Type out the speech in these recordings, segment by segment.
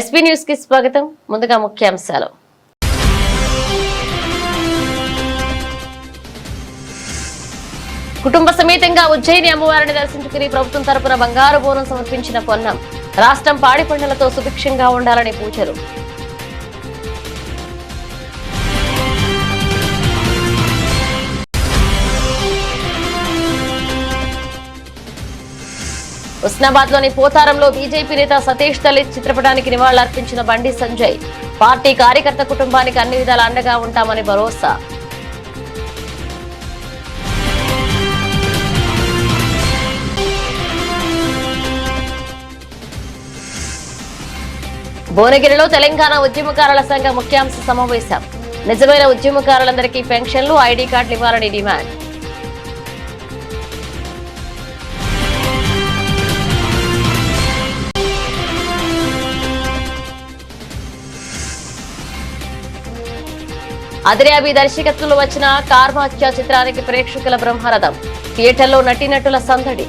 SB news కి స్వాగతం. ముందుగా ముఖ్యాంశాలు. కుటుంబ సమేతంగా ఉజ్జయిని అమ్మవారిని దర్శించుకుని ప్రభుత్వం తరపున బంగారు బోనం సమర్పించిన పొన్నం. రాష్ట్రం పాడి పంటలతో సుభిక్షంగా ఉండాలని పూజలు. ఉస్నాబాద్ లోని పోతారంలో బీజేపీ నేత సతీష్ దళిత్ చిత్రపటానికి నివాళులర్పించిన బండి సంజయ్. పార్టీ కార్యకర్త కుటుంబానికి అన్ని విధాల అండగా ఉంటామని భరోసా. భువనగిరిలో తెలంగాణ ఉద్యమకారుల సంఘ ముఖ్యాంశ సమావేశం. నిజమైన ఉద్యమకారులందరికీ పెన్షన్లు, ఐడీ కార్డులు ఇవ్వాలని డిమాండ్. అదిరాబి దర్శకత్వంలో వచ్చిన కార్మాచ్య చిత్రానికి ప్రేక్షకుల బ్రహ్మరథం. థియేటర్లో నటీనటుల సందడి.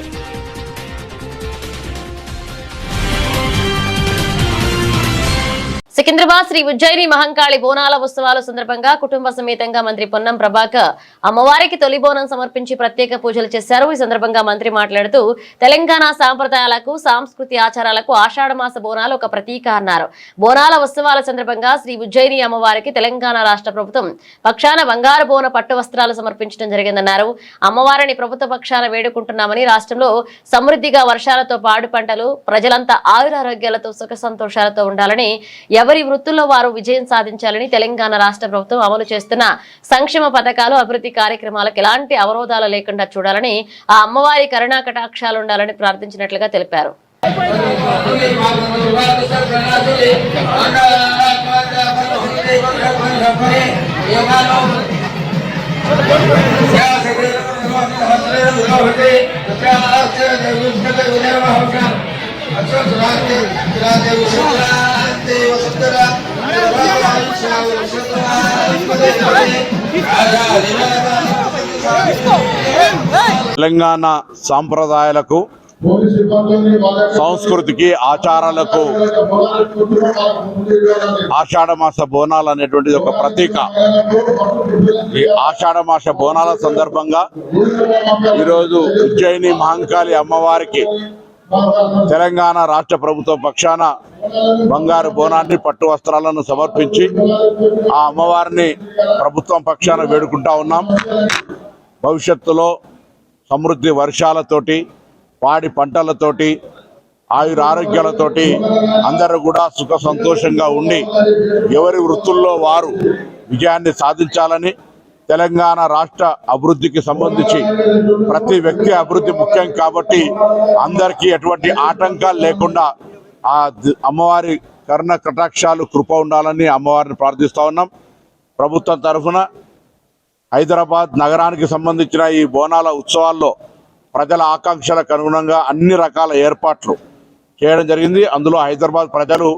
సికింద్రాబాద్ శ్రీ ఉజ్జయిని మహంకాళి బోనాల ఉత్సవాల సందర్భంగా కుటుంబ సమేతంగా మంత్రి పొన్నం ప్రభాకర్ అమ్మవారికి తొలి బోనం సమర్పించి ప్రత్యేక పూజలు చేశారు. ఈ సందర్భంగా మంత్రి మాట్లాడుతూ తెలంగాణ సాంప్రదాయాలకు, సాంస్కృతి ఆచారాలకు ఆషాఢమాస బోనాలు ఒక ప్రతీక అన్నారు. బోనాల ఉత్సవాల సందర్భంగా శ్రీ ఉజ్జయిని అమ్మవారికి తెలంగాణ రాష్ట్ర ప్రభుత్వం పక్షాన బంగారు బోన పట్టు వస్త్రాలు సమర్పించడం జరిగిందన్నారు. అమ్మవారిని ప్రభుత్వ పక్షాన వేడుకుంటున్నామని, రాష్ట్రంలో సమృద్ధిగా వర్షాలతో పాడు పంటలు, ప్రజలంతా ఆయురారోగ్యాలతో సుఖ సంతోషాలతో ఉండాలని, ఎవరి వృత్తుల్లో వారు విజయం సాధించాలని, తెలంగాణ రాష్ట్ర ప్రభుత్వం అమలు చేస్తున్న సంక్షేమ పథకాలు, అభివృద్ధి కార్యక్రమాలకు ఎలాంటి అవరోధాలు లేకుండా చూడాలని, ఆ అమ్మవారి కరుణా కటాక్షాలు ఉండాలని ప్రార్థించినట్లుగా తెలిపారు. తెలంగాణ సాంప్రదాయాలకు, సంస్కృతికి, ఆచారాలకు ఆషాఢమాస బోనాలు అనేటువంటిది ఒక ప్రతీక. ఈ ఆషాఢమాస బోనాల సందర్భంగా ఈరోజు ఉజ్జయిని మహంకాళి అమ్మవారికి తెలంగాణ రాష్ట్ర ప్రభుత్వ పక్షాన బంగారు బోనాన్ని, పట్టు వస్త్రాలను సమర్పించి ఆ అమ్మవారిని ప్రభుత్వం పక్షాన వేడుకుంటా ఉన్నాం. భవిష్యత్తులో సమృద్ధి వర్షాలతోటి, పాడి పంటలతోటి, ఆయురారోగ్యాలతోటి అందరూ కూడా సుఖ సంతోషంగా ఉండి ఎవరి వృత్తుల్లో వారు విజయాన్ని సాధించాలని, తెలంగాణ రాష్ట్ర అభివృద్ధికి సంబంధించి ప్రతి వ్యక్తి అభివృద్ధి ముఖ్యం కాబట్టి అందరికీ ఎటువంటి ఆటంకాలు లేకుండా ఆ అమ్మవారి కరుణ కటాక్షాలు, కృప ఉండాలని అమ్మవారిని ప్రార్థిస్తూ ఉన్నాం. ప్రభుత్వం తరఫున హైదరాబాద్ నగరానికి సంబంధించిన ఈ బోనాల ఉత్సవాల్లో ప్రజల ఆకాంక్షలకు అనుగుణంగా అన్ని రకాల ఏర్పాట్లు చేయడం జరిగింది. అందులో హైదరాబాద్ ప్రజలు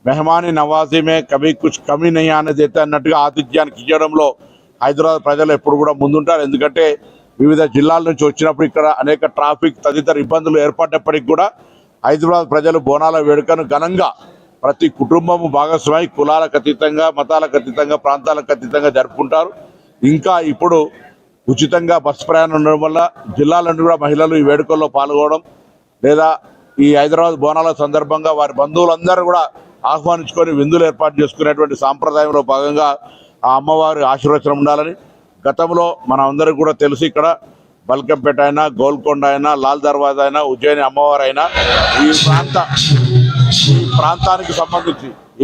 మెహమాని నవాజీ మే కభీ కుచ్ కమీ నహీ అనేది అన్నట్టుగా ఆతిథ్యానికి ఇవ్వడంలో హైదరాబాద్ ప్రజలు ఎప్పుడు కూడా ముందుంటారు. ఎందుకంటే వివిధ జిల్లాల నుంచి వచ్చినప్పుడు ఇక్కడ అనేక ట్రాఫిక్ తదితర ఇబ్బందులు ఏర్పడినప్పటికీ కూడా హైదరాబాద్ ప్రజలు బోనాల వేడుకను ఘనంగా ప్రతి కుటుంబము భాగస్వామి, కులాలకు అతీతంగా, మతాలకు అతీతంగా, ప్రాంతాలకు అతీతంగా జరుపుకుంటారు. ఇంకా ఇప్పుడు ఉచితంగా బస్సు ప్రయాణం ఉండడం వల్ల జిల్లాల నుండి కూడా మహిళలు ఈ వేడుకల్లో పాల్గొనడం, లేదా ఈ హైదరాబాద్ బోనాల సందర్భంగా వారి బంధువులందరూ కూడా ఆహ్వానించుకొని విందులు ఏర్పాటు చేసుకునేటువంటి సాంప్రదాయంలో భాగంగా ఆ అమ్మవారి ఆశీర్వచనం ఉండాలని, గతంలో మనం అందరికీ కూడా తెలుసు, ఇక్కడ బల్కంపేట అయినా, గోల్కొండ అయినా, లాల్ దర్వాజా అయినా, ఉజ్జయిని అమ్మవారు అయినా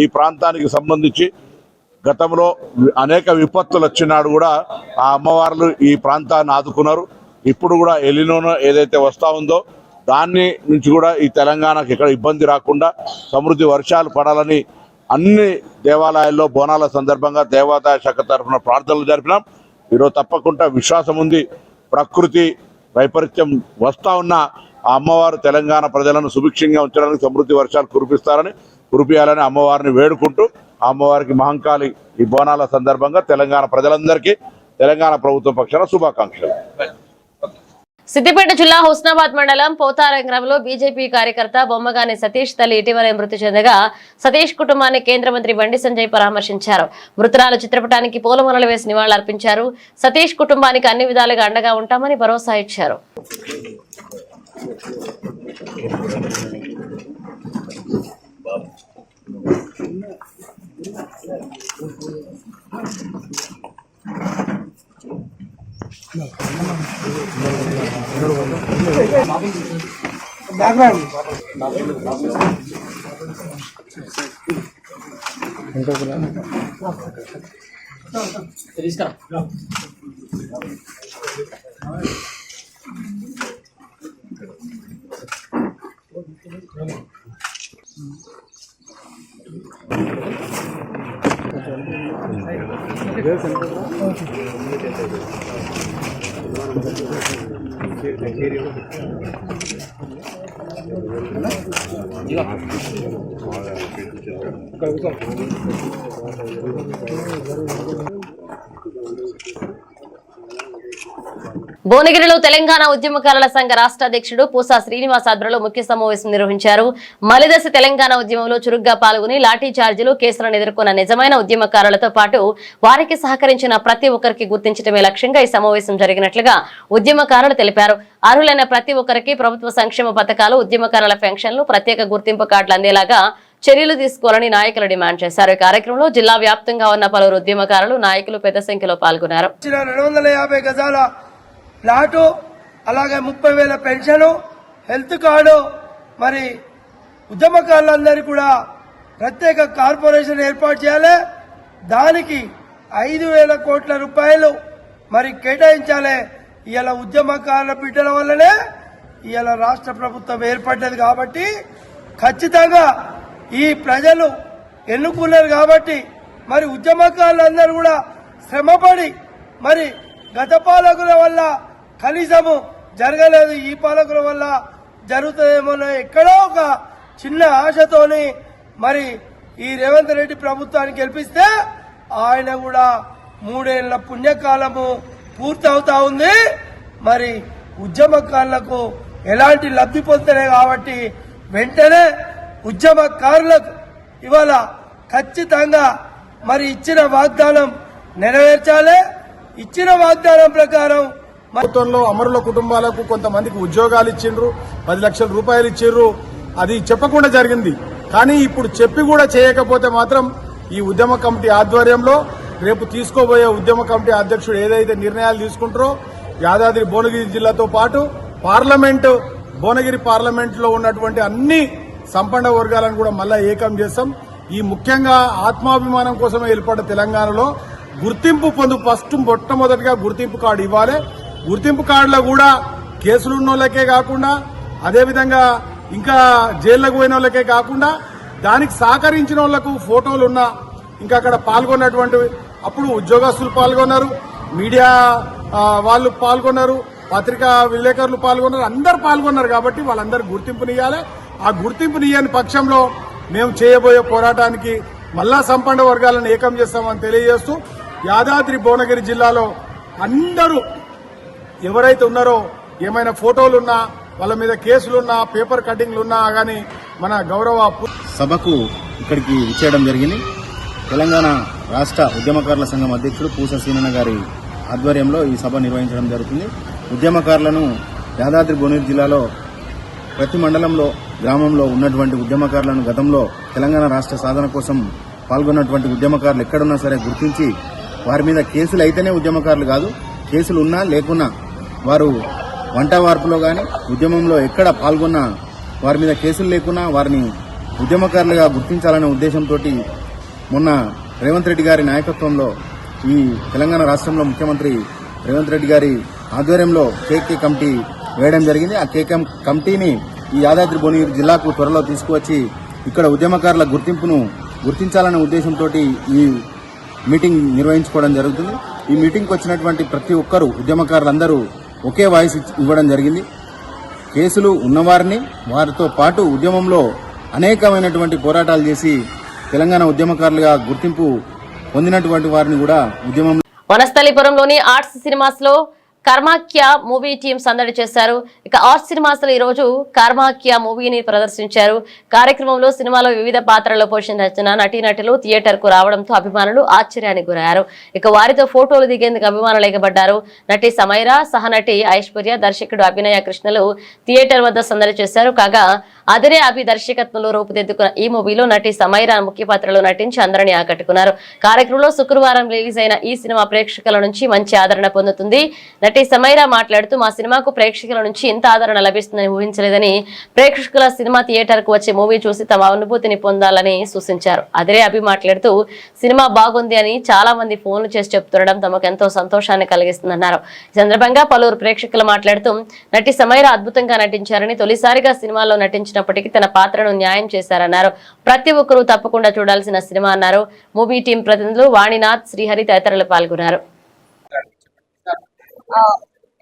ఈ ప్రాంతానికి సంబంధించి గతంలో అనేక విపత్తులు వచ్చినాడు కూడా ఆ అమ్మవార్లు ఈ ప్రాంతాన్ని ఆదుకున్నారు. ఇప్పుడు కూడా ఎలినోనో ఏదైతే వస్తూ ఉందో దాన్ని నుంచి కూడా ఈ తెలంగాణకు ఎక్కడ ఇబ్బంది రాకుండా సమృద్ధి వర్షాలు పడాలని అన్ని దేవాలయాల్లో బోనాల సందర్భంగా దేవాదాయ శాఖ తరఫున ప్రార్థనలు జరిపినాం. ఈరోజు తప్పకుండా విశ్వాసం ఉంది, ప్రకృతి వైపరీత్యం వస్తూ ఉన్న ఆ అమ్మవారు తెలంగాణ ప్రజలను సుభిక్షంగా ఉంచడానికి, సమృద్ధి వర్షాలు కురిపియాలని అమ్మవారిని వేడుకుంటూ ఆ అమ్మవారికి మహంకాళి ఈ బోనాల సందర్భంగా తెలంగాణ ప్రజలందరికీ తెలంగాణ ప్రభుత్వ పక్షాన శుభాకాంక్షలు. సిద్దిపేట జిల్లా హుస్నాబాద్ మండలం పోతారంగంలో బీజేపీ కార్యకర్త బొమ్మగాని సతీష్ తల్లి ఇటీవలే మృతి చెందగా సతీష్ కుటుంబాన్ని కేంద్ర మంత్రి బండి సంజయ్ పరామర్శించారు. మృతురాల చిత్రపటానికి పూలమాలలు వేసి నివాళులర్పించారు. సతీష్ కుటుంబానికి అన్ని విధాలుగా అండగా ఉంటామని భరోసా ఇచ్చారు. భువనగిరిలో తెలంగాణ ఉద్యమకారుల సంఘ రాష్ట్ర అధ్యక్షుడు పూసా శ్రీనివాస్ ఆధ్వర్యంలో ముఖ్య సమావేశం నిర్వహించారు. మలిదశ తెలంగాణ ఉద్యమంలో చురుగ్గా పాల్గొని లాఠీ చార్జీలు కేసులను ఎదుర్కొన్న నిజమైన ఉద్యమకారులతో పాటు వారికి సహకరించిన ప్రతి ఒక్కరికి గుర్తించడమే లక్ష్యంగా ఈ సమావేశం జరిగినట్లుగా ఉద్యమకారులు తెలిపారు. అర్హులైన ప్రతి ఒక్కరికి ప్రభుత్వ సంక్షేమ పథకాలు, ఉద్యమకారుల పెన్షన్లు, ప్రత్యేక గుర్తింపు కార్డులు అందేలాగా చర్యలు తీసుకోవాలని నాయకులు డిమాండ్ చేశారు. ఈ కార్యక్రమంలో జిల్లా వ్యాప్తంగా ఉన్న పలువురు ఉద్యమకారులు, నాయకులు పెద్ద సంఖ్యలో పాల్గొన్నారు. ప్లాటు, అలాగే 30,000 పెన్షను, హెల్త్ కార్డు, మరి ఉద్యమకారులందరికీ కూడా ప్రత్యేక కార్పొరేషన్ ఏర్పాటు చేయాలి. దానికి 5,000 కోట్ల రూపాయలు మరి కేటాయించాలి. ఇవాళ ఉద్యమకారుల బిడ్డల వల్లనే ఇవాళ రాష్ట్ర ప్రభుత్వం ఏర్పడ్డది. కాబట్టి ఖచ్చితంగా ఈ ప్రజలు ఎన్నుకున్నారు కాబట్టి మరి ఉద్యమకారులందరూ కూడా శ్రమపడి మరి గత పాలకుల వల్ల కనీసము జరగలేదు, ఈ పాలకుల వల్ల జరుగుతుందేమో ఎక్కడో ఒక చిన్న ఆశతోని మరి ఈ రేవంత్ రెడ్డి ప్రభుత్వాన్ని గెలిపిస్తే ఆయన కూడా 3 ఏళ్ల పుణ్యకాలము పూర్తవుతా ఉంది. మరి ఉద్యమకారులకు ఎలాంటి లబ్ధి పొందుతారే కాబట్టి వెంటనే ఉద్యమకారులకు ఇవాళ ఖచ్చితంగా మరి ఇచ్చిన వాగ్దానం నెరవేర్చాలి. ఇచ్చిన వాగ్దానం ప్రకారం ప్రభుత్వంలో అమరుల కుటుంబాలకు కొంతమందికి ఉద్యోగాలు ఇచ్చిండ్రు, 10 లక్షల రూపాయలు ఇచ్చిండ్రు. అది చెప్పకుండా జరిగింది. కానీ ఇప్పుడు చెప్పి కూడా చేయకపోతే మాత్రం ఈ ఉద్యమ కమిటీ ఆధ్వర్యంలో రేపు తీసుకోబోయే ఉద్యమ కమిటీ అధ్యక్షుడు ఏదైతే నిర్ణయాలు తీసుకుంటారో యాదాద్రి భువనగిరి జిల్లాతో పాటు భువనగిరి పార్లమెంట్ లో ఉన్నటువంటి అన్ని సంపన్న వర్గాలను కూడా మళ్ళా ఏకం చేస్తాం. ఈ ముఖ్యంగా ఆత్మాభిమానం కోసమే ఏర్పడ్డ తెలంగాణలో గుర్తింపు మొట్టమొదటిగా గుర్తింపు కార్డు ఇవ్వాలి. గుర్తింపు కార్డులో కూడా కేసులున్న వాళ్ళకే కాకుండా, అదేవిధంగా ఇంకా జైళ్లకు పోయిన వాళ్ళకే కాకుండా దానికి సహకరించిన వాళ్లకు ఫోటోలున్నా, ఇంకా అక్కడ పాల్గొన్నటువంటి అప్పుడు ఉద్యోగస్తులు పాల్గొన్నారు, మీడియా వాళ్ళు పాల్గొన్నారు, పత్రికా విలేకరులు పాల్గొన్నారు, అందరు పాల్గొన్నారు. కాబట్టి వాళ్ళందరూ గుర్తింపునియ్యాలి. ఆ గుర్తింపునియ్యని పక్షంలో మేము చేయబోయే పోరాటానికి మళ్ళా సంపన్న వర్గాలను ఏకం చేస్తామని తెలియజేస్తూ యాదాద్రి భువనగిరి జిల్లాలో అందరూ ఎవరైతే ఉన్నారో ఏమైనా ఫోటోలున్నా, వాళ్ళ మీద కేసులున్నా, పేపర్ కటింగ్లున్నా గానీ మన గౌరవ సభకు ఇక్కడికి ఇచ్చేయడం జరిగింది. తెలంగాణ రాష్ట్ర ఉద్యమకారుల సంఘం అధ్యక్షుడు పూస సీనన్న గారి ఆధ్వర్యంలో ఈ సభ నిర్వహించడం జరుగుతుంది. ఉద్యమకారులను యాదాద్రి భువనగిరి జిల్లాలో ప్రతి మండలంలో, గ్రామంలో ఉన్నటువంటి ఉద్యమకారులను గతంలో తెలంగాణ రాష్ట్ర సాధన కోసం పాల్గొన్నటువంటి ఉద్యమకారులు ఎక్కడున్నా సరే గుర్తించి వారి మీద కేసులు అయితేనే ఉద్యమకారులు కాదు, కేసులు ఉన్నా లేకున్నా వారు వంట వార్పులో గాని ఉద్యమంలో ఎక్కడ పాల్గొన్నా వారి మీద కేసులు లేకున్నా వారిని ఉద్యమకారులుగా గుర్తించాలనే ఉద్దేశంతో మొన్న రేవంత్ రెడ్డి గారి నాయకత్వంలో ఈ తెలంగాణ రాష్ట్రంలో ముఖ్యమంత్రి రేవంత్ రెడ్డి గారి ఆధ్వర్యంలో కేకే కమిటీ వేయడం జరిగింది. ఆ కేకే కమిటీని ఈ యాదాద్రి భువనగిరి జిల్లాకు త్వరలో తీసుకువచ్చి ఇక్కడ ఉద్యమకారుల గుర్తించాలనే ఉద్దేశంతో ఈ మీటింగ్ నిర్వహించుకోవడం జరుగుతుంది. ఈ మీటింగ్కి వచ్చినటువంటి ప్రతి ఒక్కరూ ఉద్యమకారులందరూ ఒకే వాయిస్ ఇవ్వడం జరిగింది. కేసులు ఉన్నవారిని, వారితో పాటు ఉద్యమంలో అనేకమైనటువంటి పోరాటాలు చేసి తెలంగాణ ఉద్యమకారులుగా గుర్తింపు పొందినటువంటి వారిని కూడా ఉద్యమం వనస్థలిపురంలోని ఆర్ట్స్ సినిమాస్ లో కర్మాఖ్య మూవీ టీం సందడి చేశారు. ఇక ఆర్ట్ సినిమాస్ లో ఈ రోజు కర్మాఖ్య మూవీని ప్రదర్శించారు. కార్యక్రమంలో సినిమాలో వివిధ పాత్రల్లో పోషించిన నటీనటులు థియేటర్ కు రావడంతో అభిమానులు ఆశ్చర్యానికి గురయ్యారు. ఇక వారితో ఫోటోలు దిగేందుకు అభిమానులు ఎగబడ్డారు. నటి సమైరా, సహనటి ఐశ్వర్య, దర్శకుడు అభినయ కృష్ణలు థియేటర్ వద్ద సందడి చేశారు. కాగా అదిరే అభి దర్శకత్వంలో రూపుదిద్దుకున్న ఈ మూవీలో నటి సమైరా ముఖ్య పాత్రలో నటించి అందరినీ ఆకట్టుకున్నారు. కార్యక్రమంలో శుక్రవారం రిలీజ్ అయిన ఈ సినిమా ప్రేక్షకుల నుంచి మంచి ఆదరణ పొందుతుంది. నటి సమైరా మాట్లాడుతూ మా సినిమాకు ప్రేక్షకుల నుంచి ఇంత ఆదరణ లభిస్తుందని ఊహించలేదని, ప్రేక్షకుల సినిమా థియేటర్ కు వచ్చే మూవీ చూసి తమ అనుభూతిని పొందాలని సూచించారు. అదిరే అభి మాట్లాడుతూ సినిమా బాగుంది అని చాలా మంది ఫోన్లు చేసి చెప్తుండడం తమకు ఎంతో సంతోషాన్ని కలిగిస్తుందన్నారు. ఈ సందర్భంగా పలువురు ప్రేక్షకులు మాట్లాడుతూ నటి సమైరా అద్భుతంగా నటించారని, తొలిసారిగా సినిమాలో నటించినప్పటికీ తన పాత్రను న్యాయం చేశారన్నారు. ప్రతి ఒక్కరూ తప్పకుండా చూడాల్సిన సినిమా అన్నారు. మూవీ టీం ప్రతినిధులు వాణినాథ్, శ్రీహరి తదితరులు పాల్గొన్నారు.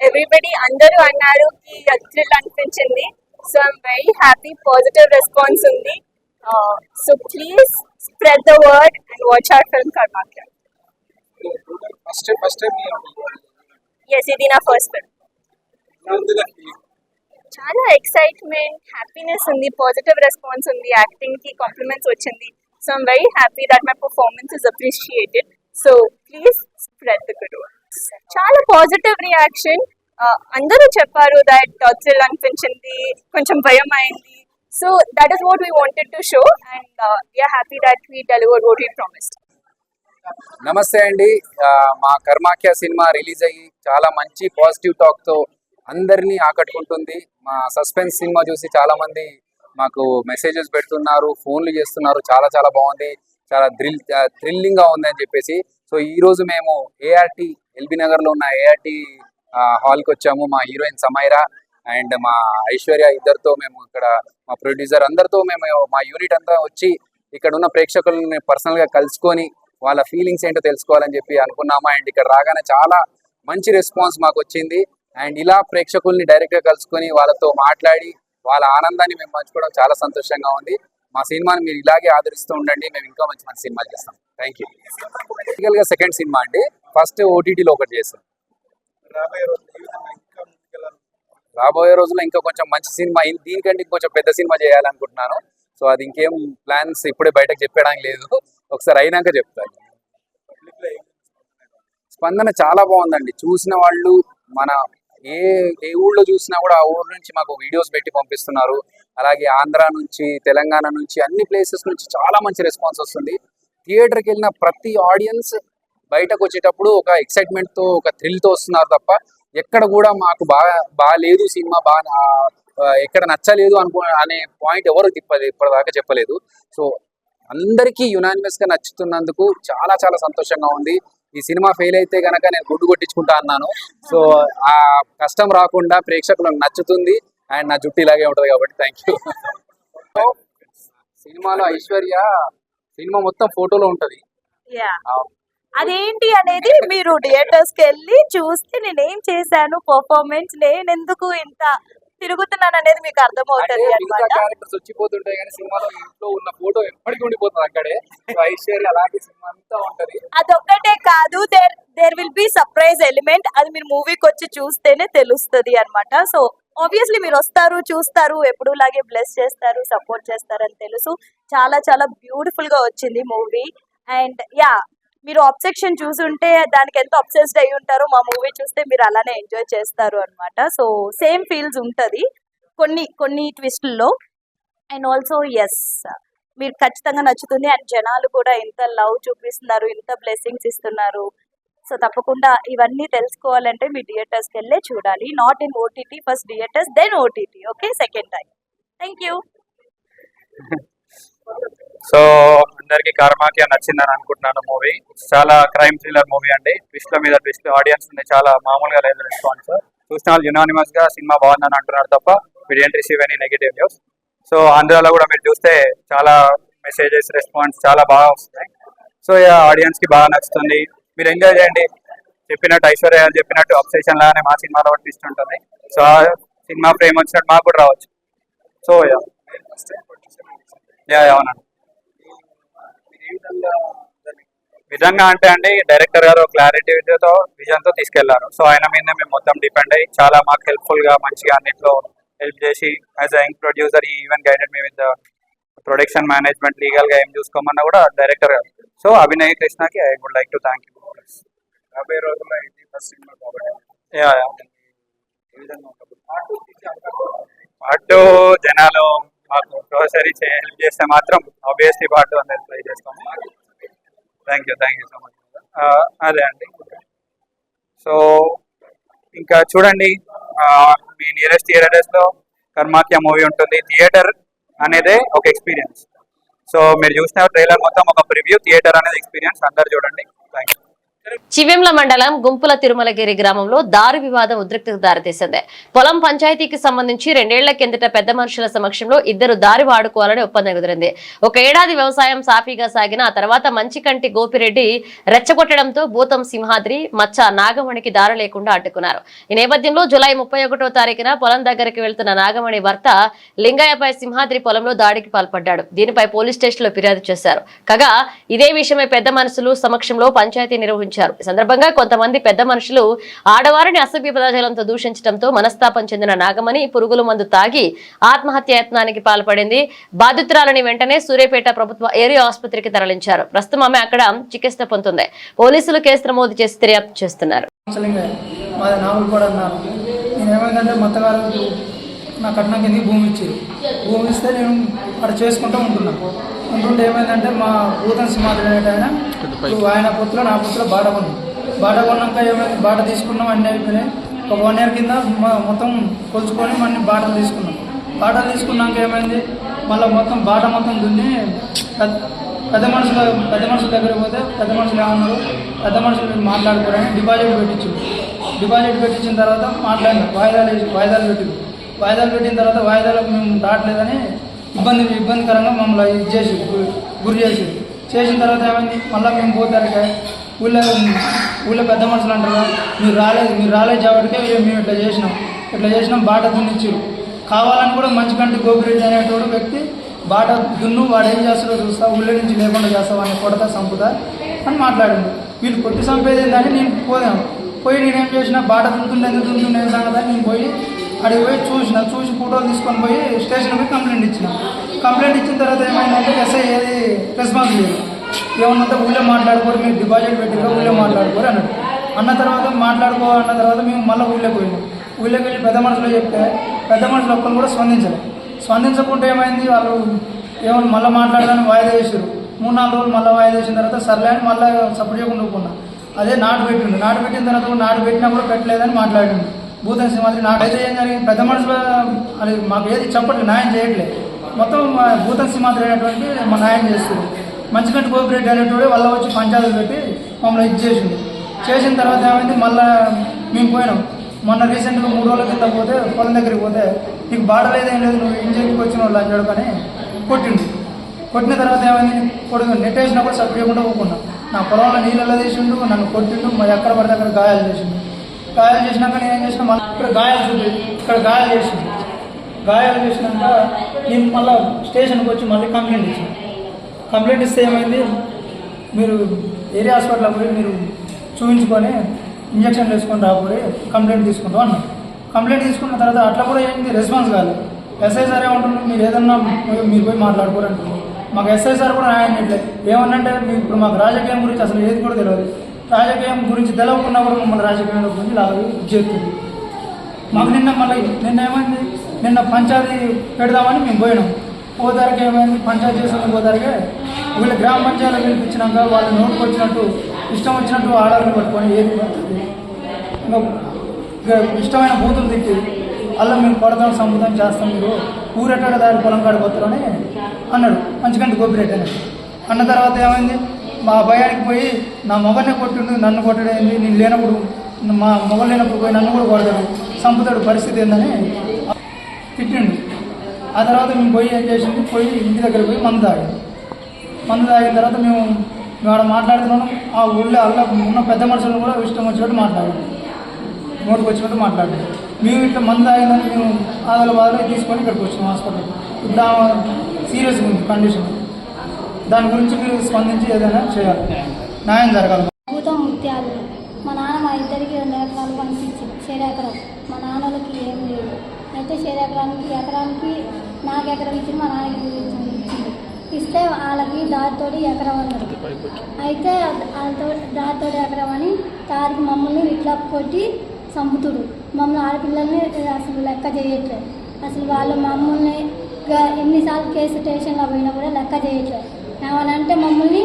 ఎవ్రీబడి అందరూ అన్నారు కి థ్రిల్ అనిపించింది. So I'm very happy, positive response ఉంది. So please spread the word and watch our film Karmakhya. Yes, ఇది నా ఫస్ట్ ఫిల్మ్. చాలా ఎక్సైట్మెంట్, హ్యాపీనెస్ ఉంది, పాజిటివ్ రెస్పాన్స్ ఉంది, యాక్టింగ్ కి కాంప్లిమెంట్స్ వచ్చింది. So I'm very happy that my performance is appreciated. So please spread the good word. చాలా positive reaction. అందరూ చెప్పారు దట్ థ్రిల్ అనిపించింది, కొంచెం భయం అయింది. So that is what we wanted to show and we are happy that we delivered what we promised. నమస్తే అండి. మా కర్మాఖ్య సినిమా రిలీజ్ అయ్యి చాలా మంచి పాజిటివ్ టాక్ తో అందరినీ ఆకట్టుకుంటుంది. మా సస్పెన్స్ సినిమా చూసి చాలా మంది మాకు మెసేజెస్ పెడుతున్నారు, ఫోన్లు చేస్తున్నారు. చాలా చాలా బాగుంది, చాలా థ్రిల్లింగ్ గా ఉంది అని చెప్పేసి. సో ఈ రోజు మేము ఏఆర్టీ ఎల్బీ నగర్ లో ఉన్న ఏఆర్టీ హాల్ కి వచ్చాము. మా హీరోయిన్ సమైరా అండ్ మా ఐశ్వర్య ఇద్దరితో మేము ఇక్కడ, మా ప్రొడ్యూసర్ అందరితో మేము మా యూనిట్ అంతా వచ్చి ఇక్కడ ఉన్న ప్రేక్షకులను పర్సనల్ గా కలుసుకొని వాళ్ళ ఫీలింగ్స్ ఏంటో తెలుసుకోవాలని చెప్పి అనుకున్నాము. అండ్ ఇక్కడ రాగానే చాలా మంచి రెస్పాన్స్ మాకు వచ్చింది. అండ్ ఇలా ప్రేక్షకుల్ని డైరెక్ట్ గా కలుసుకొని వాళ్ళతో మాట్లాడి వాళ్ళ ఆనందాన్ని మేము పంచుకోవడం చాలా సంతోషంగా ఉంది. మా సినిమాని మీరు ఇలాగే ఆదరిస్తూ ఉండండి, మేము ఇంకా మంచి మంచి సినిమాలు చేస్తాం. Thank you. బేసికల్ గా సెకండ్ సినిమా అండి, ఫస్ట్ ఓటీటీలో ఒకటి చేస్తాం. రాబోయే రోజుల్లో ఇంకా కొంచెం మంచి సినిమా, దీనికంటే ఇంకొంచెం పెద్ద సినిమా చేయాలనుకుంటున్నాను. సో అది ఇంకేం ప్లాన్స్ ఇప్పుడే బయటకు చెప్పడానికి లేదు, ఒకసారి అయినాక చెప్తాను. స్పందన చాలా బాగుందండి. చూసిన వాళ్ళు మన ఏ ఊళ్ళో చూసినా కూడా ఆ ఊరు నుంచి మాకు వీడియోస్ పెట్టి పంపిస్తున్నారు. అలాగే ఆంధ్ర నుంచి, తెలంగాణ నుంచి, అన్ని ప్లేసెస్ నుంచి చాలా మంచి రెస్పాన్స్ వస్తుంది. థియేటర్కి వెళ్ళిన ప్రతి ఆడియన్స్ బయటకు వచ్చేటప్పుడు ఒక ఎక్సైట్మెంట్ తో, ఒక థ్రిల్ తో వస్తున్నారు తప్ప ఎక్కడ కూడా మాకు బాగాలేదు సినిమా, ఎక్కడ నచ్చలేదు అనే పాయింట్ ఎవరు ఇప్పటిదాకా చెప్పలేదు. సో అందరికీ యునానిమస్ గా నచ్చుతున్నందుకు చాలా చాలా సంతోషంగా ఉంది. ఈ సినిమా ఫెయిల్ అయితే గనక నేను గుడ్డు కొట్టించుకుంటా అన్నాను. సో ఆ కష్టం రాకుండా ప్రేక్షకులకు నచ్చుతుంది అండ్ నా జుట్టు ఇలాగే ఉంటది కాబట్టి థ్యాంక్ యూ. సినిమాలో ఐశ్వర్య సినిమా మొత్తం ఫోటోలో ఉంటది. అదేంటి అనేది మీరు థియేటర్స్ కి వెళ్ళి చూస్తే నేనేం చేశాను, పర్ఫార్మెన్స్, నేను ఎందుకు ఇంత తిరుగుతున్నాను అనేది మీకు అర్థమవుతుంది అన్నమాట. క్యారెక్టర్స్ వచ్చిపోతుంటాయి కానీ సినిమాలో ఇంట్లో ఉన్న ఫోటో ఎప్పటికీ ఉండిపోతుంది అక్కడే. ఐశ్వర్య అలాగే సినిమా అంతా ఉంటది. అదొక్కటే కాదు, there will be surprise element. అది మీరు మూవీకి వచ్చి చూస్తేనే తెలుస్తుంది అన్నమాట. సో ఆబ్వియస్లీ మీరు వస్తారు, చూస్తారు, ఎప్పుడు లాగే బ్లెస్ చేస్తారు, సపోర్ట్ చేస్తారని తెలుసు. చాలా చాలా బ్యూటిఫుల్ గా వచ్చింది మూవీ. అండ్ యా, మీరు ఆబ్సెక్షన్ చూసుంటే దానికి ఎంత అబ్సెస్డ్ అయి ఉంటారో మా మూవీ చూస్తే మీరు అలానే ఎంజాయ్ చేస్తారు అన్నమాట. సో సేమ్ ఫీల్స్ ఉంటది కొన్ని ట్విస్టుల్లో. అండ్ ఆల్సో ఎస్, మీరు ఖచ్చితంగా నచ్చుతుంది. అండ్ జనాలు కూడా ఇంత లవ్ చూపిస్తున్నారు, ఇంత బ్లెస్సింగ్స్ ఇస్తున్నారు. సో తప్పకుండా ఇవన్నీ తెలుసుకోవాలంటే మీ థియేటర్స్కి వెళ్ళే చూడాలి. Not in OTT, first theatres then OTT. Okay, second time. Thank you. So అందరికి కర్మాఖ్య నచ్చిందని అనుకుంటున్నాను. మూవీ చాలా క్రైమ్ థ్రిల్లర్ మూవీ అండి. ట్విస్ట్ల మీద ట్విస్ట్, ఆడియన్స్ చాలా మామూలుగా లేదు రెస్పాన్స్. చూసిన వాళ్ళు యునానిమస్ గా సినిమా బాగుందని అంటున్నారు తప్ప we didn't receive any negative news. So ఆంధ్రాలో కూడా మీరు చూస్తే చాలా మెసేజెస్, రెస్పాన్స్ చాలా బాగా వస్తున్నాయి. సో ఆడియన్స్ కి బాగా నచ్చుతుంది. మీరు ఎంజాయ్ చేయండి. చెప్పినట్టు ఐశ్వర్య చెప్పినట్టు అబ్సెషన్ లాగానే మా సినిమాలో కూడా ట్విస్ట్ ఉంటుంది. సో ఆ సినిమా ఫ్రేమ్ వచ్చినట్టు మాకు కూడా రావచ్చు. సో అవునండి. విధంగా అంటే అండి డైరెక్టర్ గారు క్లారిటీతో విజన్తో తీసుకెళ్లారు. సో ఆయన మీద మేము మొత్తం డిపెండ్ అయ్యి చాలా మాకు హెల్ప్ఫుల్గా మంచిగా అన్నిట్లో హెల్ప్ చేసి as a young producer even guided me with production management లీగల్గా ఏం చూసుకోమన్నా కూడా డైరెక్టర్ గారు. సో అభినయ్ కృష్ణకి I would like to thank you. 50 రోజుల్లో ఇది ఫస్ట్ సినిమా కాబట్టి పాటు జనాలు మాకు గ్రోసరీ హెల్ప్ చేస్తే మాత్రం ఆబ్వియస్లీ పాటు అనేది ట్రై చేస్తాము. Thank you so much. అదే అండి. సో ఇంకా చూడండి మీ నియరెస్ట్ థియేటర్స్లో కర్మాఖ్య మూవీ ఉంటుంది. థియేటర్ అనేదే ఒక ఎక్స్పీరియన్స్. సో మీరు చూసిన ట్రైలర్ మొత్తం ఒక ప్రివ్యూ, థియేటర్ అనేది ఎక్స్పీరియన్స్. అందరు చూడండి. Thank you. చివెంల మండలం గుంపుల తిరుమలగిరి గ్రామంలో దారి వివాదం ఉద్రిక్తకు దారితీసింది. పొలం పంచాయతీకి సంబంధించి 2 ఏళ్ల కిందట పెద్ద మనుషుల సమక్షంలో ఇద్దరు దారి వాడుకోవాలని ఒప్పందం కుదిరింది. 1 ఏడాది వ్యవసాయం సాఫీగా సాగిన ఆ తర్వాత మంచికంటి గోపిరెడ్డి రెచ్చగొట్టడంతో భూతం సింహాద్రి, మచ్చ నాగమణికి దారి లేకుండా అడ్డుకున్నారు. ఈ నేపథ్యంలో జులై 31వ తారీఖున పొలం దగ్గరికి వెళ్తున్న నాగమణి భర్త లింగయ్యపై సింహాద్రి పొలంలో దాడికి పాల్పడ్డాడు. దీనిపై పోలీస్ స్టేషన్లో ఫిర్యాదు చేశారు. కాగా ఇదే విషయమై పెద్ద మనుషులు సమక్షంలో పంచాయతీ నిర్వహించారు. ఈ సందర్భంగా కొంతమంది పెద్ద మనుషులు ఆడవారిని అసభ్య పదజాలంతో దూషించడంతో మనస్తాపం చెందిన నాగమణి పురుగుల మందు తాగి ఆత్మహత్యాయత్నానికి పాల్పడింది. బాధితురాలని వెంటనే సూర్యాపేట ప్రభుత్వ ఏరియా ఆసుపత్రికి తరలించారు. ప్రస్తుతం ఆమె అక్కడ చికిత్స పొందుతుంది. పోలీసులు కేసు నమోదు చేసి దర్యాప్తు చేస్తున్నారు. నా కట్నం కింద భూమి ఇచ్చారు. భూమి ఇస్తే నేను అక్కడ చేసుకుంటూ ఉంటున్నాను. ఉంటుంటే ఏమైందంటే మా భూతం సింహాద్రి అనేట ఆయన పొత్తులో నా పొత్తులో బాట కొన్నాక ఏమైంది, బాట తీసుకున్నాం, అన్నీ అయిపోయినాయి. ఒక 1 year కింద మొత్తం కొలుచుకొని మళ్ళీ బాటలు తీసుకున్నాక ఏమైంది, మళ్ళీ మొత్తం బాట మొత్తం దున్ని పెద్ద మనుషుల దగ్గరికి పోతే పెద్ద మనుషులు ఏమన్నారు, పెద్ద మనుషులు మీరు మాట్లాడుకోరని డిపాజిట్ పెట్టించిన తర్వాత మాట్లాడినాం. వాయిదాలు పెట్టిన తర్వాత వాయిదాలకు మేము దాటలేదని ఇబ్బందికరంగా మమ్మల్ని గురి చేసిన తర్వాత ఏమైంది, మళ్ళీ మేము పోతారు ఊళ్ళో పెద్ద మనుషులు అంటారు, మీరు రాలేదు కాబట్టి మేము ఇట్లా చేసినాం బాట దున్నిచ్చారు. కావాలని కూడా మంచికంటి గోపిరెడ్డి అనేటువంటి వ్యక్తి బాట దున్ను, వాడు ఏం చేస్తాడో చూస్తా, ఊళ్ళో నుంచి లేకుండా చేస్తావు అని కొడతా చంపుతా అని మాట్లాడింది. వీళ్ళు కొట్టి చంపేది ఏంటంటే నేను పోయి నేనేం చేసిన, బాట దున్నుతుండే ఎందుకు దున్నుతుండే ఏం సంగతి నేను పోయి అడిగి పోయి చూసి ఫోటోలు తీసుకొని పోయి స్టేషన్కి పోయి కంప్లైంట్ ఇచ్చిన తర్వాత ఏమైందంటే ఎస్ఐ ఏది రెస్పాన్స్ లేదు. ఏమన్నంటే ఊళ్ళో మాట్లాడుకోరు, మీరు డిపాజిట్ పెట్టిగా ఊళ్ళో మాట్లాడుకోరు అన్న తర్వాత మేము మళ్ళీ ఊళ్ళోకి వెళ్ళి పెద్ద మనుషులు చెప్తే పెద్ద మనుషులు ఒక్కరు కూడా స్పందించకుంటే ఏమైంది, వాళ్ళు ఏమన్నా మళ్ళీ మాట్లాడాలని వాయిదా చేశారు. 3-4 రోజులు మళ్ళీ వాయిదా చేసిన తర్వాత సర్లే అని మళ్ళీ సపోర్ట్ చేయకుండా ఒప్పుకున్నా. అదే నాటు పెట్టిన తర్వాత నాటు పెట్టినా కూడా పెట్టలేదని మాట్లాడింది భూతం సింహాద్రి. నాకైతే ఏం జరిగింది, పెద్ద మనుషులు అది మాకు ఏది చెప్పట్లేదు, న్యాయం చేయట్లేదు. మొత్తం భూతం సింహాద్రి అనేటువంటి మా న్యాయం చేస్తుంది. మంచికంటి గోపిరెడ్డి అనేటువంటి వాళ్ళ వచ్చి పంచాయతీలు పెట్టి మమ్మల్ని చేసిన తర్వాత ఏమైంది, మళ్ళీ మేము పోయినాం. మొన్న రీసెంట్గా 3 రోజుల కింద పోతే పొలం దగ్గరికి పోతే నీకు బాట లేదేం లేదు, నువ్వు ఇంజన్కి వచ్చిన వాళ్ళు అని చెప్పని కొట్టిన తర్వాత ఏమైంది, నెట్టేసినప్పుడు సరిపోయకుండా పోకుండా నా పొలంలో నీళ్ళలో తీసిండు, నన్ను కొట్టిండు, మా ఎక్కడ పడితే అక్కడ గాయాలు చేసినాక నేనేం చేసిన, మళ్ళీ ఇక్కడ గాయాలు చేసినాక నేను మళ్ళీ స్టేషన్కి వచ్చి మళ్ళీ కంప్లైంట్ ఇస్తే ఏమైంది, మీరు ఏరియా హాస్పిటల్కి పోయి మీరు చూపించుకొని ఇంజక్షన్లు వేసుకొని రాకపోయి కంప్లైంట్ తీసుకుంటాం అన్నారు. కంప్లైంట్ తీసుకున్న తర్వాత అట్లా కూడా ఏంటి రెస్పాన్స్ కాలేదు. ఎస్ఐ సార్ ఏమంటున్నారు, మీరు ఏదన్నా మీరు పోయి మాట్లాడుకోరంటున్నారు. మాకు ఎస్ఐ సార్ కూడా న్యాయం చేయట్లేదు. ఏమన్నంటే ఇప్పుడు మాకు రాజకీయం గురించి అసలు ఏది కూడా తెలియదు. రాజకీయం గురించి తెలియకుండా కూడా మమ్మల్ని రాజకీయం గురించి లాగా చేస్తుంది. మాకు నిన్న ఏమైంది, నిన్న పంచాయతీ పెడదామని మేము పోతారికి ఏమైంది, పంచాయతీ చేసుకుని పోతారికే వీళ్ళు గ్రామ పంచాయతీలో పిలిపించినాక వాళ్ళు నోటుకు వచ్చినట్టు ఇష్టం వచ్చినట్టు ఆర్డర్లు పట్టుకొని ఏది పడుతుంది, ఇంకా ఇష్టమైన బూతులు తిట్టి అలా మేము కొడతాం సంబుతం చేస్తాం, మీరు ఊరెట్టాడ దారి పొలం కాడిపోతారని అన్నాడు మంచికంటి గోపిరెడ్డి అన్న తర్వాత ఏమైంది, మా భయానికి పోయి నా మొగల్ని కొట్టిండు, నన్ను కొట్టడైంది, నేను లేనప్పుడు మా మొగలు లేనప్పుడు పోయి నన్ను కూడా కొడతాడు, చంపుతాడు, పరిస్థితి ఏందని తిట్టిండు. ఆ తర్వాత మేము ఏం చేసింది, ఇంటి దగ్గర పోయి మందు తాగిన తర్వాత మేము ఆడ మాట్లాడుతున్నాం. ఆ ఊళ్ళో అలా ఉన్న పెద్ద మనుషులను కూడా ఇష్టం వచ్చినట్టు మాట్లాడాం, నోటుకు వచ్చినట్టు మాట్లాడాం. మేము ఇట్లా మందు తాగిందని మేము బాధలు తీసుకొని ఇక్కడికి వచ్చాం హాస్పిటల్కి. ఇప్పుడు సీరియస్గా ఉంది కండిషన్. దాని గురించి మీరు స్పందించి ఏదైనా చేయాలి. న్యాయం జరగాలి. భూతం ముత్యాలు మా నాన్న మా ఇద్దరికి 2 ఎకరాలు పంపించింది, ఎకరం. మా నాన్నలకి ఏం లేదు. అయితే ఎకరానికి నాకు ఎకరం ఇచ్చింది, మా నాన్నకి ఇచ్చింది. ఇస్తే వాళ్ళకి దారితోటి ఎకరం అన్నారు. అయితే వాళ్ళతో దారితోటి ఎకరం అని తారికి మమ్మల్ని ఇట్లా కొట్టి చంపుతుడు. మమ్మల్ని ఆడపిల్లల్ని అసలు లెక్క చేయట్లేదు. అసలు వాళ్ళు మమ్మల్ని ఎన్నిసార్లు కేసు స్టేషన్లో పోయినా కూడా లెక్క చేయట్లేదు. ఏమనంటే మమ్మల్ని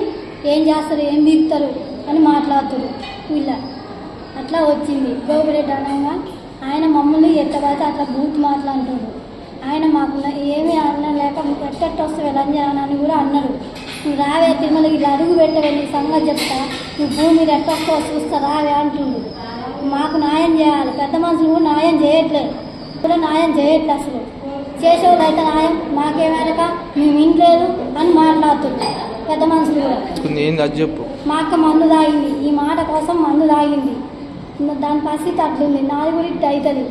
ఏం చేస్తారు, ఏం తీస్తారు అని మాట్లాడుతారు. వీళ్ళ అట్లా వచ్చింది గోపిరెడ్డి అనగా ఆయన మమ్మల్ని ఎట్టబడితే అట్లా బూత్ మాట్లాడుతాడు. ఆయన మాకు ఏమీ అనలేక ఎట్టెట్టు వస్తావు లంజానని కూడా అన్నాడు. నువ్వు రావే తిరుమల ఇలా అడుగు పెట్టవే, నీ సంగతి చెప్తా, నువ్వు భూమి మీద ఎట్టొస్తావో చూస్తా రావే అంటుండు. మాకు న్యాయం చేయాలి. పెద్ద మనుషులు కూడా న్యాయం చేయట్లేదు, కూడా న్యాయం చేయట్లేదు. అసలు చేసేవాళ్ళు అయితే న్యాయం మాకేమనక మేము ఇంట్లేదు అని మాట్లాడుతున్నాం. పెద్ద మనుషులు కూడా చెప్పు. మా అక్క మందు తాగింది, ఈ మాట కోసం మందు తాగింది. దాని పరిస్థితి అట్లుంది. నాది కూడా ఇట్లా అవుతుంది.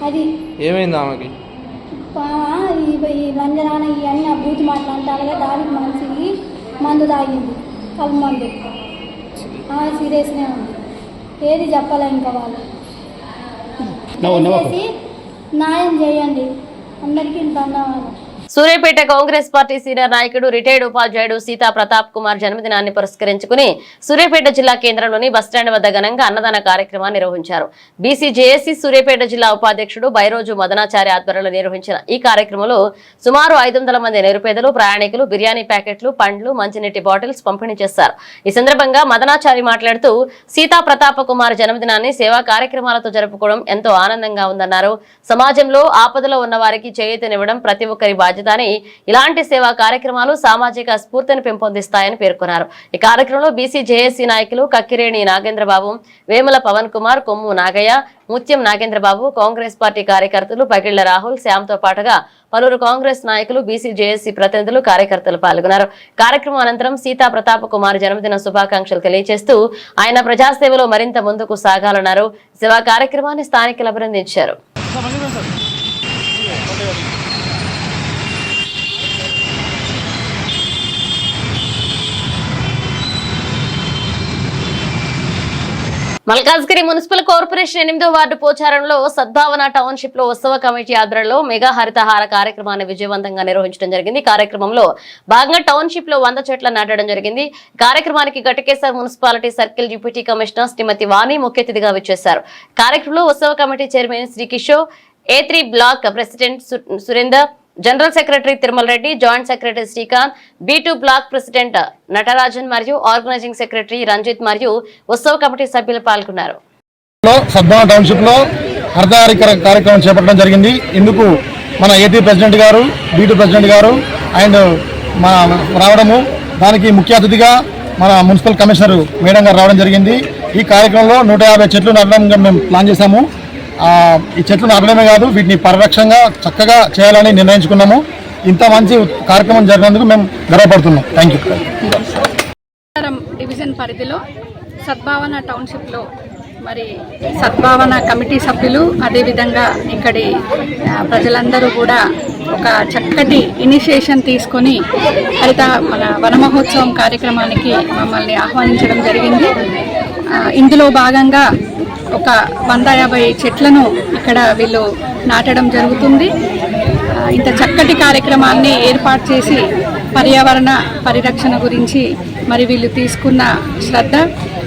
అది ఏమైంది ఆమెకి? ఈ లంజనాన ఇవన్నీ బూతి మాట్లాడతారుగా దానికి మనిషికి మందు తాగింది, కళ్ళు మందు. సీరియస్గా ఉంది. ఏది చెప్పాలి ఇంకా వాళ్ళు. దయచేసి న్యాయం చేయండి. అందరికీ ధన్యవాదాలు. సూర్యాపేట కాంగ్రెస్ పార్టీ సీనియర్ నాయకుడు రిటైర్డ్ ఉపాధ్యాయుడు సీతా ప్రతాప్ కుమార్ జన్మదినాన్ని పురస్కరించుకుని సూర్యాపేట జిల్లా కేంద్రంలోని బస్టాండ్ వద్ద ఘనంగా అన్నదాన కార్యక్రమాన్ని నిర్వహించారు. బీసీజేఏసీ సూర్యాపేట జిల్లా ఉపాధ్యక్షుడు బైరోజు మదనాచారి ఆధ్వర్యంలో నిర్వహించిన ఈ కార్యక్రమంలో సుమారు 500 మంది నిరుపేదలు ప్రయాణికులు బిర్యానీ ప్యాకెట్లు, పండ్లు, మంచినీటి బాటిల్స్ పంపిణీ చేశారు. ఈ సందర్భంగా మదనాచారి మాట్లాడుతూ సీతా ప్రతాప్ కుమార్ జన్మదినాన్ని సేవా కార్యక్రమాలతో జరుపుకోవడం ఎంతో ఆనందంగా ఉందన్నారు. సమాజంలో ఆపదలో ఉన్న వారికి చేయూతనివ్వడం ప్రతి ఒక్కరి బాధ్యత. ఇలాంటి సేవా కార్యక్రమాలు సామాజిక స్ఫూర్తిని పెంపొందిస్తాయని పేర్కొన్నారు. ఈ కార్యక్రమంలో బీసీజేఏసీ నాయకులు కక్కిరేణి నాగేంద్రబాబు, వేముల పవన్ కుమార్, కొమ్ము నాగయ్య, ముత్యం నాగేంద్రబాబు, కాంగ్రెస్ పార్టీ కార్యకర్తలు పగిళ్ల రాహుల్, శ్యామ్తో పాటుగా పలువురు కాంగ్రెస్ నాయకులు, బీసీజేఏసీ ప్రతినిధులు, కార్యకర్తలు పాల్గొన్నారు. కార్యక్రమం అనంతరం సీతా ప్రతాప్ కుమార్ జన్మదిన శుభాకాంక్షలు తెలియజేస్తూ ఆయన ప్రజాసేవలో మరింత ముందుకు సాగాలన్నారు. సేవా కార్యక్రమాన్ని స్థానికులు అభినందించారు. మల్కాజ్గిరి మున్సిపల్ కార్పొరేషన్ 8వ వార్డు పోచారంలో సద్భావన టౌన్షిప్ లో ఉత్సవ కమిటీ ఆధ్వర్యంలో మెగా హరితహార కార్యక్రమాన్ని విజయవంతంగా నిర్వహించడం జరిగింది. కార్యక్రమంలో భాగంగా టౌన్షిప్ లో 100 చెట్లు నాటడం జరిగింది. కార్యక్రమానికి Ghatkeshwar municipality circle deputy commissioner Shrimati Vani ముఖ్య అతిథిగా విచ్చేశారు. కార్యక్రమంలో ఉత్సవ committee chairman Sri Kishore, A3 block president Surender, general secretary Tirumala Reddy, joint secretary Srikanth, B2 block president Natarajan మరియు ఆర్గనైజింగ్ సెక్రటరీ రంజిత్ మరియు ఉత్సవ కమిటీ సభ్యులు పాల్గొన్నారు. సద్భావన టౌన్షిప్ లో హరితహార కార్యక్రమం చేపట్టడం జరిగింది. ఇందుకు మన A3 ప్రెసిడెంట్ గారు, B2 ప్రెసిడెంట్ గారు అండ్ రావడము, దానికి ముఖ్య అతిథిగా మన మున్సిపల్ కమిషనర్ మేడం గారు రావడం జరిగింది. ఈ కార్యక్రమంలో 150 చెట్లు నాటడం మేము ప్లాన్ చేశాము. ఈ చెట్లు నాటడమే కాదు, వీటిని పరిరక్షణగా చక్కగా చేయాలని నిర్ణయించుకున్నాము. ఇంత మంచి కార్యక్రమం జరిగినందుకు మేము గర్వపడుతున్నాం. Thank you. డివిజన్ పరిధిలో సద్భావన టౌన్షిప్లో మరి సద్భావన కమిటీ సభ్యులు, అదేవిధంగా ఇక్కడి ప్రజలందరూ కూడా ఒక చక్కటి ఇనిషియేషన్ తీసుకొని మన వన మహోత్సవం కార్యక్రమానికి మమ్మల్ని ఆహ్వానించడం జరిగింది. ఇందులో భాగంగా ఒక 150 చెట్లను ఇక్కడ వీళ్ళు నాటడం జరుగుతుంది. ఇంత చక్కటి కార్యక్రమాన్ని ఏర్పాటు చేసి పర్యావరణ పరిరక్షణ గురించి మరి వీళ్ళు తీసుకున్న శ్రద్ధ,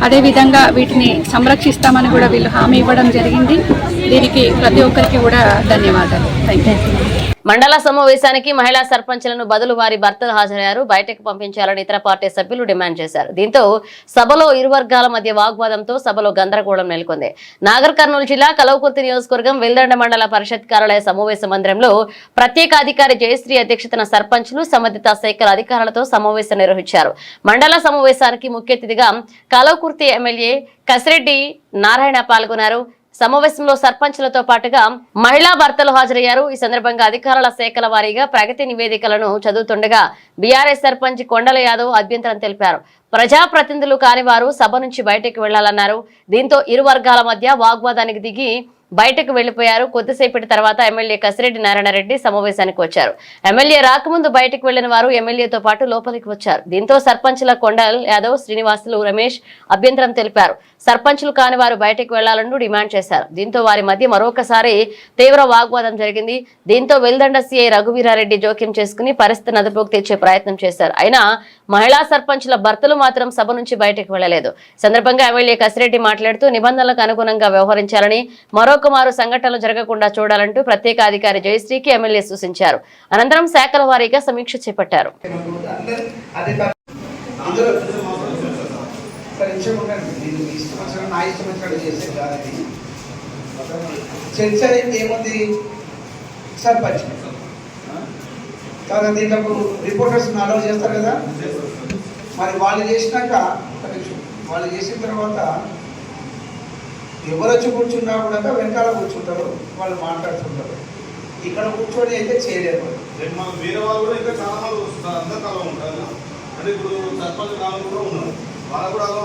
అదేవిధంగా వీటిని సంరక్షిస్తామని కూడా వీళ్ళు హామీ ఇవ్వడం జరిగింది. దీనికి ప్రతి ఒక్కరికి కూడా ధన్యవాదాలు. Thank you. మండల సమావేశానికి మహిళా సర్పంచ్లను బదులు వారి భర్తలు హాజరయ్యారు. బయటకు పంపించాలని ఇతర పార్టీ సభ్యులు డిమాండ్ చేశారు. దీంతో సభలో ఇరు వర్గాల మధ్య వాగ్వాదంతో సభలో గందరగోళం నెలకొంది. నాగర్ కర్నూలు జిల్లా కలవకుర్తి నియోజకవర్గం వెల్దండ మండల పరిషత్ కార్యాలయ సమావేశ మందిరంలో ప్రత్యేక అధికారి జయశ్రీ అధ్యక్షతన సర్పంచ్లు, సంబంధిత శాఖల అధికారులతో సమావేశం నిర్వహించారు. మండల సమావేశానికి ముఖ్య అతిథిగా కలవకుర్తి ఎమ్మెల్యే కసిరెడ్డి నారాయణ పాల్గొన్నారు. సమావేశంలో సర్పంచ్లతో పాటుగా మహిళా భర్తలు హాజరయ్యారు. ఈ సందర్భంగా అధికారుల శాఖల వారీగా ప్రగతి నివేదికలను చదువుతుండగా బీఆర్ఎస్ సర్పంచ్ కొండల యాదవ్ అభ్యంతరం తెలిపారు. ప్రజాప్రతినిధులు కాని వారు సభ నుంచి బయటకు వెళ్లాలన్నారు. దీంతో ఇరు వర్గాల మధ్య వాగ్వాదానికి దిగి బయటకు వెళ్లిపోయారు. కొద్దిసేపటి తర్వాత ఎమ్మెల్యే కసిరెడ్డి నారాయణరెడ్డి సమావేశానికి వచ్చారు. ఎమ్మెల్యే రాకముందు బయటకు వెళ్లిన వారు ఎమ్మెల్యేతో పాటు లోపలికి వచ్చారు. దీంతో సర్పంచ్ల కొండల్ యాదవ్, శ్రీనివాసులు, రమేష్ అభ్యంతరం తెలిపారు. సర్పంచ్లు కాని వారు బయటకు వెళ్లాలంటూ డిమాండ్ చేశారు. దీంతో వారి మధ్య మరొకసారి తీవ్ర వాగ్వాదం జరిగింది. దీంతో వెల్దండ సీఐ రఘువీరారెడ్డి జోక్యం చేసుకుని పరిస్థితిని అదుపులోకి తెచ్చే ప్రయత్నం చేశారు. అయినా మహిళా సర్పంచ్ల భర్తలు మాత్రం సభ నుంచి బయటకు వెళ్లలేదు. సందర్భంగా ఎమ్మెల్యే కసిరెడ్డి మాట్లాడుతూ నిబంధనలకు అనుగుణంగా వ్యవహరించాలని, మరొకమారు సంఘటనలు జరగకుండా చూడాలంటూ ప్రత్యేక అధికారి జయశ్రీకి ఎమ్మెల్యే సూచించారు. అనంతరం శాఖల వారీగా సమీక్ష చేపట్టారు. చర్చ ఏముంది సర్పంచ్ కాబట్టి దీంట్లో రిపోర్టర్స్ అలౌ చేస్తారు కదా, మరి వాళ్ళు చేసినాక వాళ్ళు చేసిన తర్వాత ఎవరు వచ్చి కూర్చున్నా కూడా వెనకాల కూర్చుంటారు, వాళ్ళు మాట్లాడుతుంటారు. ఇక్కడ కూర్చొని అయితే చేయలేరు. వేరే వాళ్ళు కూడా ఇంకా చాలా మంది వస్తున్నారు, అందరు అలా ఉంటారు. అంటే ఇప్పుడు సర్పంచ్ కావాలి కూడా ఉన్నారు, వాళ్ళు కూడా అలా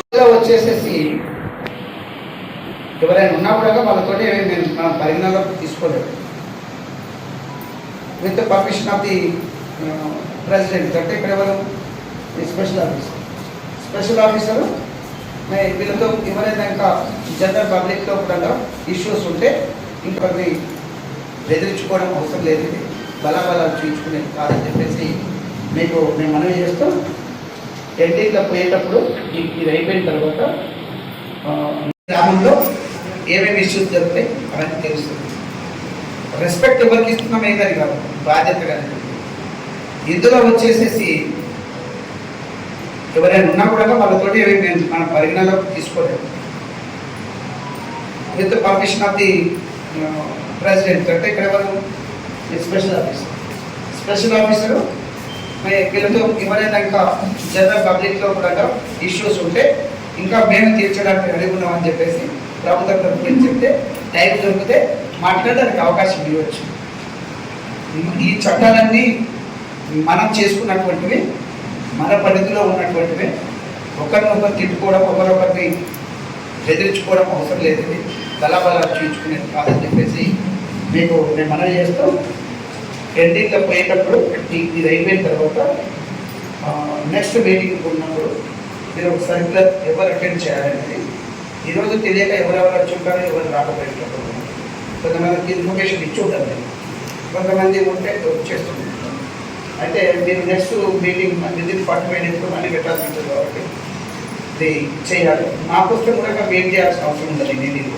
అంటే వచ్చేసేసి ఎవరైనా ఉన్నా కూడా వాళ్ళతో మనం పరిగణలోకి తీసుకోలేదు. With permission of the president అంటే ఇక్కడ ఎవరు స్పెషల్ ఆఫీసర్ వీళ్ళతో ఎవరైనా ఇంకా జనరల్ పబ్లిక్తో కూడా ఇష్యూస్ ఉంటే ఇంకొకరిని బెదిరించుకోవడం అవసరం లేదు, ఇది బలాబలాలు చూపించుకునేది కాదని చెప్పేసి మీకు నేను మనవి చేస్తూ ఎండింగ్లో పోయేటప్పుడు ఇది అయిపోయిన తర్వాత గ్రామంలో ఏమేమి ఇష్యూస్ జరుగుతాయి అవన్నీ తెలుస్తుంది. రెస్పెక్ట్ ఎవరికి ఇస్తున్నాం ఏదని కాదు, బాధ్యత కానీ. ఇందులో వచ్చేసేసి ఎవరైనా ఉన్నా కూడా వాళ్ళతో మనం పరిగణలోకి తీసుకోలేదు. With permission of the president అంటే ఇక్కడ ఎవరు స్పెషల్ ఆఫీసరు వీళ్ళతో ఎవరైనా ఇంకా జనరల్ పబ్లిక్లో కూడా ఇష్యూస్ ఉంటే ఇంకా మేము తీర్చడానికి రెడీ ఉన్నామని చెప్పేసి ప్రభుత్వం తరఫున చెప్తే టైం దొరికితే మాట్లాడడానికి అవకాశం ఇవ్వచ్చు. ఈ చట్టాలన్నీ మనం చేసుకున్నటువంటివి, మన పరిధిలో ఉన్నటువంటివి. ఒకరినొకరు తిట్టుకోవడం, ఒకరొకరిని బెదిరించుకోవడం అవసరం లేదు, బలాబలాలు చూపించుకునేది కాదని చెప్పేసి మీకు నేను మనవి చేస్తూ ఎండింగ్లో పోయేటప్పుడు ఇది అయిపోయిన తర్వాత నెక్స్ట్ మీటింగ్ ఉన్నప్పుడు మీరు ఒక సర్క్యులర్ ఎవరు అటెండ్ చేయాలనేది ఈరోజు తెలియక ఎవరెవరు వచ్చి ఉంటారో ఎవరు రాకపోయేటప్పుడు కొంతమందికి ఇన్ఫర్మేషన్ ఇచ్చి ఉంటారు, కొంతమంది ఉంటే చేస్తుంటారు. అయితే మీరు నెక్స్ట్ మీటింగ్ విదిన్ 45 డేస్లో మళ్ళీ పెట్టాల్సి ఉంటుంది కాబట్టి ఇది చేయాలి. మా కోసం కూడా వెయిట్ చేయాల్సిన అవసరం ఉందండి. మీటింగ్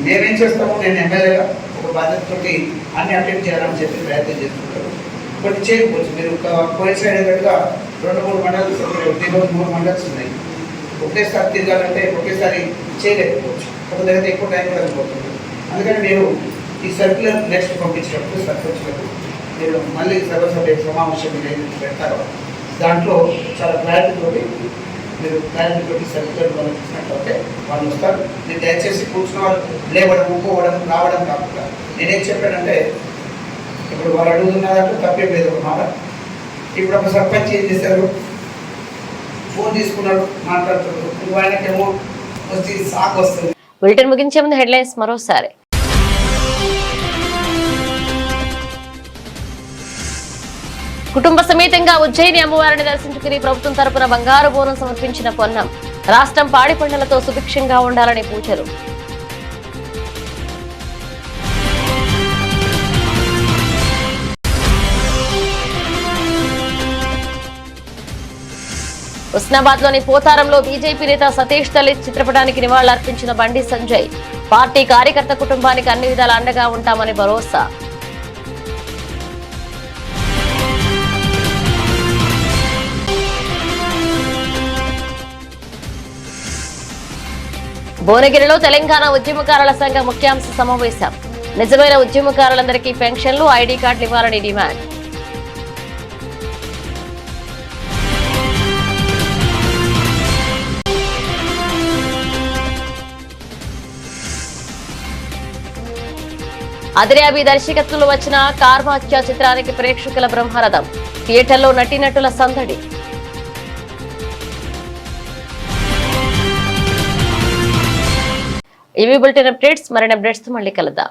మేమేం చేస్తాము, నేను ఎమ్మెల్యేగా ఒక బాధ్యతతోటి అన్ని అటెండ్ చేయాలని చెప్పి ప్రయత్నం చేస్తుంటారు. కొన్ని చేయకపోవచ్చు. మీరు కోయిన్సైడ్ అయ్యేట్టుగా 2-3 మండల్స్ 3 మండల్స్ ఉన్నాయి. ఒకేసారి తిరగాలంటే ఒకేసారి చేయలేకపోవచ్చు, ఒక దగ్గర ఎక్కువ టైం కూడా అయిపోతుంది. అందుకని మీరు ఈ సర్క్యులర్ నెక్స్ట్ పంపించినప్పుడు సర్పంచ్లకు మీరు మళ్ళీ సర్వసభ్య సమావేశం పెడతారు. దాంట్లో చాలా క్లారిటీతోటి మీరు క్లారిటీతోటి సర్క్యులర్ వాళ్ళు ఇచ్చినట్లయితే వాళ్ళు వస్తారు. మీరు దయచేసి కూర్చున్న వాళ్ళు లేవడం, ఊకోవడం, రావడం కాకుండా నేనేం చెప్పానంటే ఇప్పుడు వాళ్ళు అడుగుతున్నారంటే తప్పేం లేదు ఒక మాట. ఇప్పుడు ఒక సర్పంచ్ ఏం చేశారు, ఫోన్ తీసుకున్నాడు, మాట్లాడుతున్నాడు, ఆయనకేమో వచ్చి సాకు వస్తుంది. బులెటిన్ ముగించే ముందు హెడ్లైన్స్ మరోసారి. కుటుంబ సమేతంగా ఉజ్జయిని అమ్మవారిని దర్శించుకుని ప్రభుత్వం తరపున బంగారు బోనం సమర్పించిన పొన్నం. రాష్ట్రం పాడి పంటలతో సుభిక్షంగా ఉండాలని పూజలు. ఉస్నాబాద్ లోని పోతారంలో బీజేపీ నేత సతీష్ తల్లి చిత్రపటానికి నివాళులర్పించిన బండి సంజయ్. పార్టీ కార్యకర్త కుటుంబానికి అన్ని విధాల అండగా ఉంటామని భరోసా. భువనగిరిలో తెలంగాణ ఉద్యమకారుల సంఘ ముఖ్యాంశ సమావేశం. నిజమైన ఉద్యమకారులందరికీ పెన్షన్లు, ఐడీ కార్డులు ఇవ్వాలని డిమాండ్. అదిరాబి దర్శకత్వంలో వచ్చిన కార్మాఖ్య చిత్రానికి ప్రేక్షకుల బ్రహ్మరథం. థియేటర్లో నటీనటుల సందడి. ఇవి బులెటిన్ అప్డేట్స్. మరిన్ని అప్డేట్స్ తో మళ్ళీ కలుద్దాం.